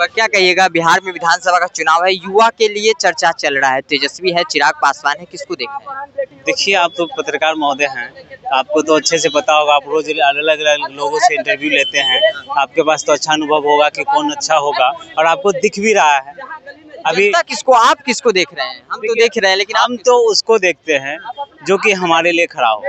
होगा। क्या कहिएगा, बिहार में विधानसभा का चुनाव है, युवा के लिए चर्चा चल रहा है, तेजस्वी है, चिराग पासवान है, किसको देख रहे हैं? देखिए, आप तो पत्रकार महोदय हैं, आपको तो अच्छे से पता होगा, आप रोज अलग अलग लोगों से इंटरव्यू लेते हैं, आपके पास तो अच्छा अनुभव होगा कि कौन अच्छा होगा, और आपको दिख भी रहा है। अभी किसको, आप किसको देख रहे हैं? हम तो देख रहे हैं, लेकिन हम तो उसको देखते हैं जो कि हमारे लिए खड़ा हो।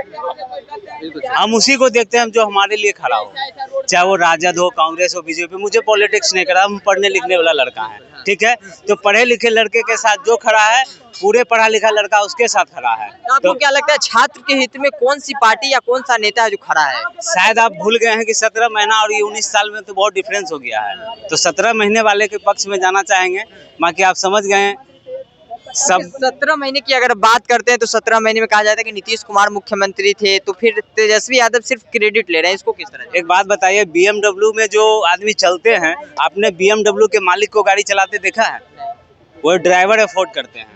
हम उसी को देखते हैं जो हमारे लिए खड़ा हो, चाहे वो राजद हो, कांग्रेस हो, बीजेपी। मुझे पॉलिटिक्स नहीं करा, हम पढ़ने लिखने वाला लड़का है, ठीक है। तो पढ़े लिखे लड़के के साथ जो खड़ा है, पूरे पढ़ा लिखा लड़का उसके साथ खड़ा है। आपको क्या लगता है, छात्र के हित में कौन सी पार्टी या कौन सा नेता है जो खड़ा है? शायद आप भूल गए हैं कि 17 महीना और ये 19 साल में तो बहुत डिफरेंस हो गया है। तो 17 महीने वाले के पक्ष में जाना चाहेंगे, बाकी आप समझ गए हैं सब। 17 महीने की अगर बात करते हैं तो 17 महीने में कहा जाता है कि नीतीश कुमार मुख्यमंत्री थे, तो फिर तेजस्वी यादव सिर्फ क्रेडिट ले रहे हैं, इसको किस तरह? एक बात बताइए, BMW में जो आदमी चलते हैं, आपने BMW के मालिक को गाड़ी चलाते देखा है? वो ड्राइवर अफोर्ड करते हैं,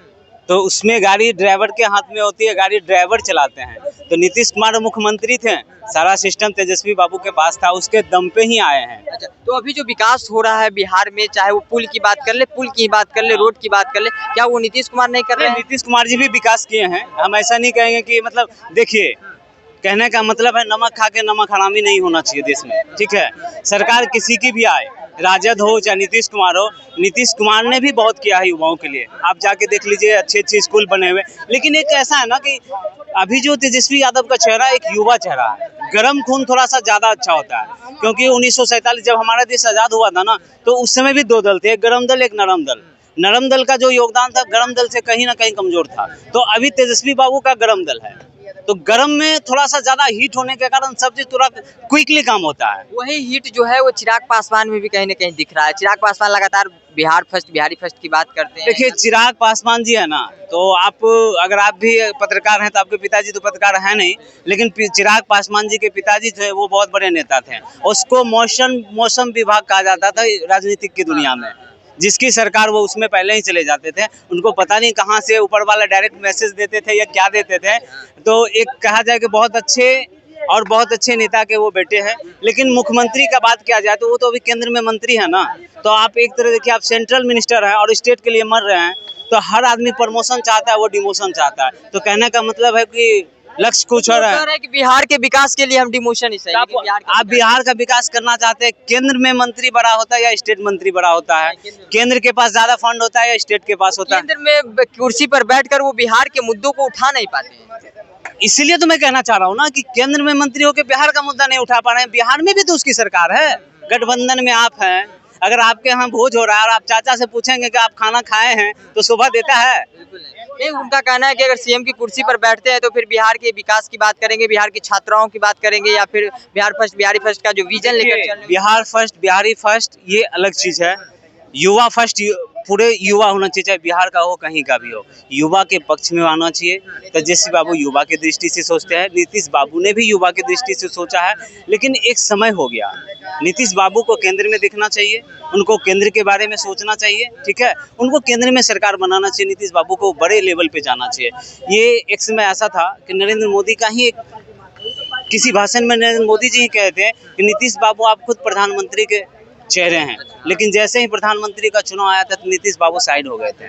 तो उसमें गाड़ी ड्राइवर के हाथ में होती है, गाड़ी ड्राइवर चलाते हैं। तो नीतीश कुमार मुख्यमंत्री थे, सारा सिस्टम तेजस्वी बाबू के पास था, उसके दम पे ही आए हैं। अच्छा, तो अभी जो विकास हो रहा है बिहार में, चाहे वो पुल की बात कर ले, पुल की बात कर ले, रोड की बात कर ले, क्या वो नीतीश कुमार नहीं कर रहे हैं? नीतीश कुमार जी भी विकास किए हैं, हम ऐसा नहीं कहेंगे कि मतलब, देखिए, कहने का मतलब है नमक खा के नमक हरामी नहीं होना चाहिए देश में, ठीक है। सरकार किसी की भी आए, राजद हो चाहे नीतीश कुमार हो, नीतीश कुमार ने भी बहुत किया है युवाओं के लिए। आप जाके देख लीजिए, अच्छे अच्छे स्कूल बने हुए। लेकिन एक ऐसा है ना कि अभी जो तेजस्वी यादव का चेहरा एक युवा चेहरा है, गर्म खून थोड़ा सा ज्यादा अच्छा होता है, क्योंकि 1947 जब हमारा देश आजाद हुआ था ना, तो उस समय भी दो दल थे, एक गरम दल, एक नरम दल। नरम दल का जो योगदान था, गरम दल से कहीं ना कहीं कमजोर था। तो अभी तेजस्वी बाबू का गरम दल है, तो गरम में थोड़ा सा ज्यादा हीट होने के कारण सब चीज थोड़ा क्विकली काम होता है। वही हीट जो है वो चिराग पासवान में भी कहीं ना कहीं दिख रहा है। चिराग पासवान लगातार बिहार फर्स्ट, बिहारी फर्स्ट की बात करते हैं। देखिए, चिराग पासवान जी है ना, तो आप अगर आप भी पत्रकार हैं, तो आपके पिताजी तो पत्रकार है नहीं, लेकिन चिराग पासवान जी के पिताजी थे, वो बहुत बड़े नेता थे। उसको मौसम विभाग कहा जाता था राजनीतिक की दुनिया में। जिसकी सरकार वो उसमें पहले ही चले जाते थे, उनको पता नहीं कहाँ से ऊपर वाला डायरेक्ट मैसेज देते थे या क्या देते थे। तो एक कहा जाए कि बहुत अच्छे नेता के वो बेटे हैं। लेकिन मुख्यमंत्री का बात किया जाए तो वो तो अभी केंद्र में मंत्री है ना, तो आप एक तरह देखिए, आप सेंट्रल मिनिस्टर हैं और स्टेट के लिए मर रहे हैं, तो हर आदमी प्रमोशन चाहता है, वो डिमोशन चाहता है। तो कहने का मतलब है कि लक्ष्य कुछ और है कि बिहार के विकास के लिए हम डिमोशन ही सही। आप बिहार का विकास करना चाहते हैं, केंद्र में मंत्री बड़ा होता है या स्टेट मंत्री बड़ा होता है? केंद्र के पास ज्यादा फंड होता है या स्टेट के पास होता है? केंद्र में कुर्सी पर बैठकर वो बिहार के मुद्दों को उठा नहीं पाते हैं। इसीलिए तो मैं कहना चाह रहा हूँ ना कि केंद्र में मंत्री होकर बिहार का मुद्दा नहीं उठा पा रहे हैं। बिहार में भी तो उसकी सरकार है, गठबंधन में आप हैं। अगर आपके यहाँ भोज हो रहा है और आप चाचा से पूछेंगे कि आप खाना खाए हैं, तो शोभा देता है? नहीं, उनका कहना है कि अगर सीएम की कुर्सी पर बैठते हैं तो फिर बिहार के विकास की बात करेंगे, बिहार की छात्राओं की बात करेंगे, या फिर बिहार फर्स्ट, बिहारी फर्स्ट का जो विजन लेकर चल रहे। बिहार फर्स्ट, बिहारी फर्स्ट ये अलग चीज है। युवा फर्स्ट, पूरे युवा होना चाहिए, चाहे बिहार का हो कहीं का भी हो, युवा के पक्ष में आना चाहिए। तेजस्वी बाबू युवा की दृष्टि से सोचते हैं, नीतीश बाबू ने भी युवा की दृष्टि से सोचा है। लेकिन एक समय हो गया, नीतीश बाबू को केंद्र में दिखना चाहिए, उनको केंद्र के बारे में सोचना चाहिए, ठीक है। उनको केंद्र में सरकार बनाना चाहिए, नीतीश बाबू को बड़े लेवल पे जाना चाहिए। ये एक समय ऐसा था कि नरेंद्र मोदी का ही किसी भाषण में नरेंद्र मोदी जी ही कहते हैं कि नीतीश बाबू आप खुद प्रधानमंत्री के चेहरे हैं, लेकिन जैसे ही प्रधानमंत्री का चुनाव आया था तो नीतीश बाबू साइड हो गए थे,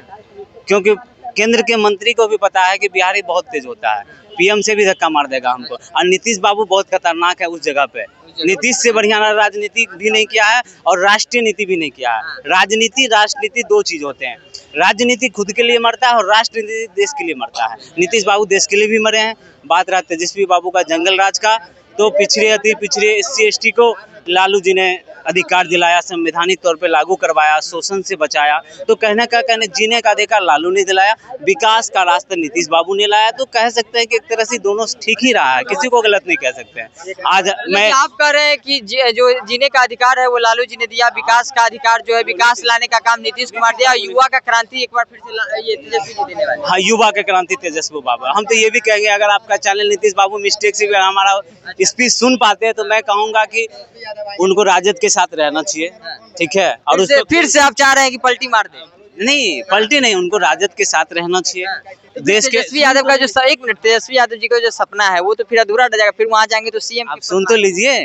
क्योंकि केंद्र के मंत्री को भी पता है कि बिहारी बहुत तेज होता है, पीएम से भी धक्का मार देगा हमको। और नीतीश बाबू बहुत खतरनाक है उस जगह पे। नीतीश से बढ़िया राजनीति भी नहीं किया है और राष्ट्रीय नीति भी नहीं किया है। राजनीति राष्ट्रनीति दो चीज होते हैं। राजनीति खुद के लिए मरता है और राष्ट्रनीति देश के लिए मरता है। नीतीश बाबू देश के लिए भी मरे हैं। बात रहा तेजस्वी बाबू का जंगल राज का, तो पिछड़े अति पिछड़े SC/ST को लालू जी ने अधिकार दिलाया, संवैधानिक तौर पे लागू करवाया, शोषण से बचाया। तो कहने जीने का अधिकार लालू ने दिलाया, विकास का रास्ता नीतीश बाबू ने लाया। तो कह सकते हैं कि एक तरह से दोनों ठीक ही रहा है, किसी को गलत नहीं कह सकते हैं। आज मैं आप कह रहे हैं कि जो जीने का अधिकार है वो लालू जी ने दिया, विकास का अधिकार जो है विकास लाने का काम नीतीश कुमार दिया, युवा का क्रांति एक बार फिर से ये तेजस्वी जी देने वाले। हाँ, युवा का क्रांति तेजस्वी बाबू। हम तो ये भी कहेंगे, अगर आपका चैनल नीतीश बाबू मिस्टेक से भी हमारा स्पीच सुन पाते हैं तो मैं कहूँगा कि उनको राजद के साथ रहना चाहिए, ठीक है। और उसको फिर से आप चाह रहे हैं कि पलटी मार दें? नहीं, पलटी नहीं, उनको राजद के साथ रहना चाहिए। देश के तेजस्वी यादव का जो एक मिनट, तेजस्वी यादव जी का जो सपना है वो तो फिर अधूरा रह जाएगा, फिर वहाँ जाएंगे तो सीएम। आप सुन तो लीजिए,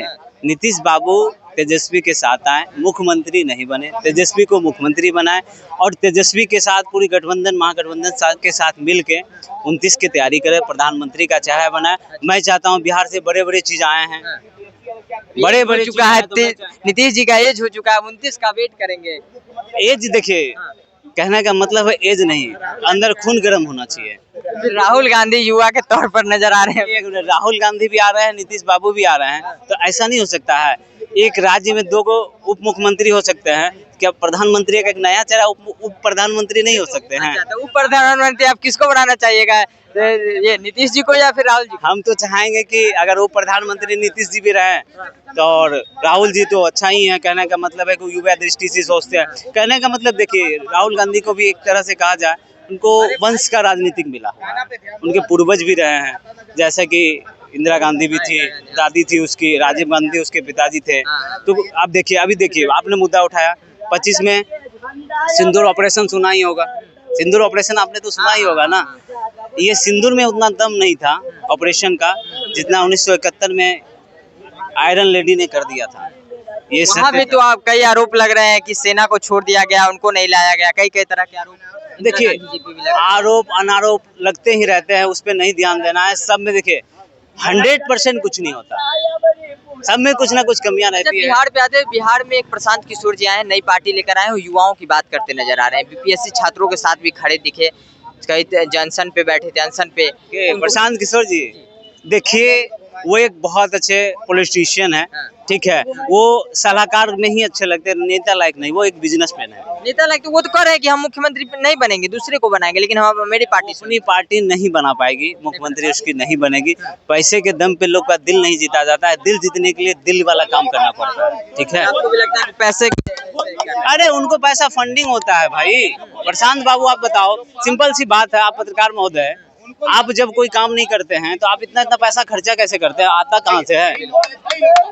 नीतीश बाबू तेजस्वी के साथ आए, मुख्यमंत्री नहीं बने, तेजस्वी को मुख्यमंत्री बनाए और तेजस्वी के साथ पूरी गठबंधन महागठबंधन के साथ मिल के 29 की तैयारी करे, प्रधानमंत्री का चेहरा बनाए। मैं चाहता हूँ बिहार से बड़े बड़े चीज आए हैं, बड़े बड़े चुका है, नीतीश जी का एज हो चुका है, 29 का वेट करेंगे। एज देखिए, कहने का मतलब है एज नहीं, अंदर खून गर्म होना चाहिए। राहुल गांधी युवा के तौर पर नजर आ रहे हैं। राहुल गांधी भी आ रहे हैं, नीतीश बाबू भी आ रहे हैं, तो ऐसा नहीं हो सकता है। एक राज्य में 2 उप मुख्यमंत्री हो सकते हैं, क्या प्रधानमंत्री का एक नया चेहरा उप प्रधानमंत्री नहीं हो सकते हैं? अच्छा, तो उप प्रधानमंत्री आप किसको बनाना चाहिएगा, ये नीतीश जी को या फिर राहुल जी? हम तो चाहेंगे कि अगर वो प्रधानमंत्री नीतीश जी भी रहे तो, और राहुल जी तो अच्छा ही है। कहने का मतलब है कि युवा दृष्टि से सोचते हैं। कहने का मतलब देखिए, राहुल गांधी को भी एक तरह से कहा जाए, उनको वंश का राजनीतिक मिला, उनके पूर्वज भी रहे हैं, जैसे कि इंदिरा गांधी भी थी, दादी थी उसकी, राजीव गांधी उसके पिताजी थे। तो आप देखिए, अभी देखिए आपने मुद्दा उठाया 25 में सिंदूर ऑपरेशन सुना ही होगा, सिंदूर ऑपरेशन आपने तो सुना ही होगा ना। ये सिंदूर में उतना दम नहीं था ऑपरेशन का जितना 1971 में आयरन लेडी ने कर दिया था। ये वहाँ भी तो आप कई आरोप लग रहे हैं कि सेना को छोड़ दिया गया, उनको नहीं लाया गया, कई कई तरह के आरोप। देखिए, आरोप अनारोप लगते ही रहते हैं, उस पर नहीं ध्यान देना है। सब में देखिए 100% कुछ नहीं होता, सब में कुछ ना कुछ कमियां रहती है। बिहार पे आते हैं, बिहार में एक प्रशांत किशोर जी आए हैं, नई पार्टी लेकर आए हैं, युवाओं की बात करते नजर आ रहे हैं। बीपीएससी छात्रों के साथ भी खड़े दिखे, कई जंक्शन पे बैठे थे, जंक्शन पे। प्रशांत किशोर जी देखिए, वो एक बहुत अच्छे पॉलिटिशियन है, ठीक है। वो सलाहकार नहीं अच्छे लगते, नेता लायक नहीं, वो एक बिजनेसमैन है। नेता लायक तो वो तो कह रहे हैं कि हम मुख्यमंत्री नहीं बनेंगे, दूसरे को बनाएंगे, लेकिन हम मेरी पार्टी अपनी पार्टी नहीं बना पाएगी, मुख्यमंत्री उसकी नहीं बनेगी। पैसे के दम पे लोग का दिल नहीं जीता जाता है, दिल जीतने के लिए दिल वाला काम करना पड़ता है, ठीक है। आपको भी लगता है कि पैसे? अरे उनको पैसा फंडिंग होता है भाई। प्रशांत बाबू आप बताओ, सिंपल सी बात है, आप पत्रकार महोदय, आप जब कोई काम नहीं करते हैं तो आप इतना पैसा खर्चा कैसे करते हैं? आता कहाँ से है?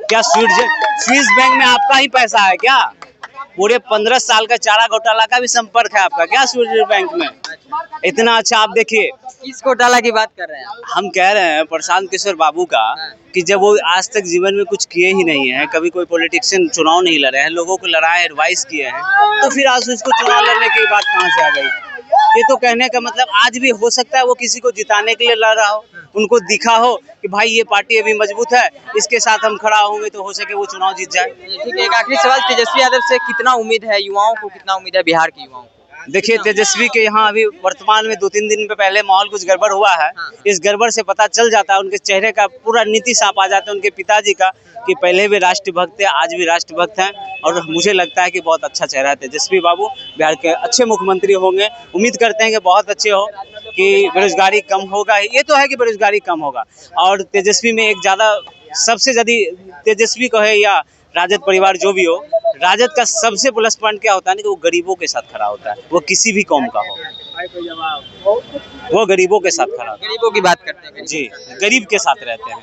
क्या स्विस बैंक में आपका ही पैसा है क्या? पूरे 15 साल का चारा घोटाला का भी संपर्क है आपका क्या स्विस बैंक में? इतना अच्छा आप देखिए, किस घोटाला की बात कर रहे हैं? हम कह रहे हैं प्रशांत किशोर बाबू का, कि जब वो आज तक जीवन में कुछ किए ही नहीं है, कभी कोई पॉलिटिशियन चुनाव नहीं लड़े हैं, लोगों को लड़ाए, एडवाइस किए हैं, तो फिर आज उसको चुनाव लड़ने की बात कहाँ से आ गई? ये तो कहने का मतलब आज भी हो सकता है वो किसी को जिताने के लिए लड़ रहा हो, उनको दिखा हो कि भाई ये पार्टी अभी मजबूत है, इसके साथ हम खड़ा होंगे तो हो सके वो चुनाव जीत जाए। ठीक है, एक आखिरी सवाल, तेजस्वी यादव से कितना उम्मीद है, युवाओं को कितना उम्मीद है, बिहार के युवाओं को? देखिए, तेजस्वी के यहाँ अभी वर्तमान में 2-3 दिन पे पहले माहौल कुछ गड़बड़ हुआ है। इस गड़बड़ से पता चल जाता है, उनके चेहरे का पूरा नीति साफ आ जाता है उनके पिताजी का, कि पहले भी राष्ट्रभक्त थे, आज भी राष्ट्रभक्त हैं, और मुझे लगता है कि बहुत अच्छा चेहरा है तेजस्वी बाबू, बिहार के अच्छे मुख्यमंत्री होंगे। उम्मीद करते हैं कि बहुत अच्छे हो, कि बेरोजगारी कम होगा, ये तो है कि बेरोजगारी कम होगा। और तेजस्वी में एक ज़्यादा, सबसे ज़्यादा तेजस्वी को है या राजद परिवार जो भी हो, राजद का सबसे प्लस पॉइंट क्या होता है ना, कि वो गरीबों के साथ खड़ा होता है, वो किसी भी कौम का हो, वो गरीबों के साथ खड़ा होता है। गरीबों की बात करते हैं जी, गरीब के साथ रहते हैं।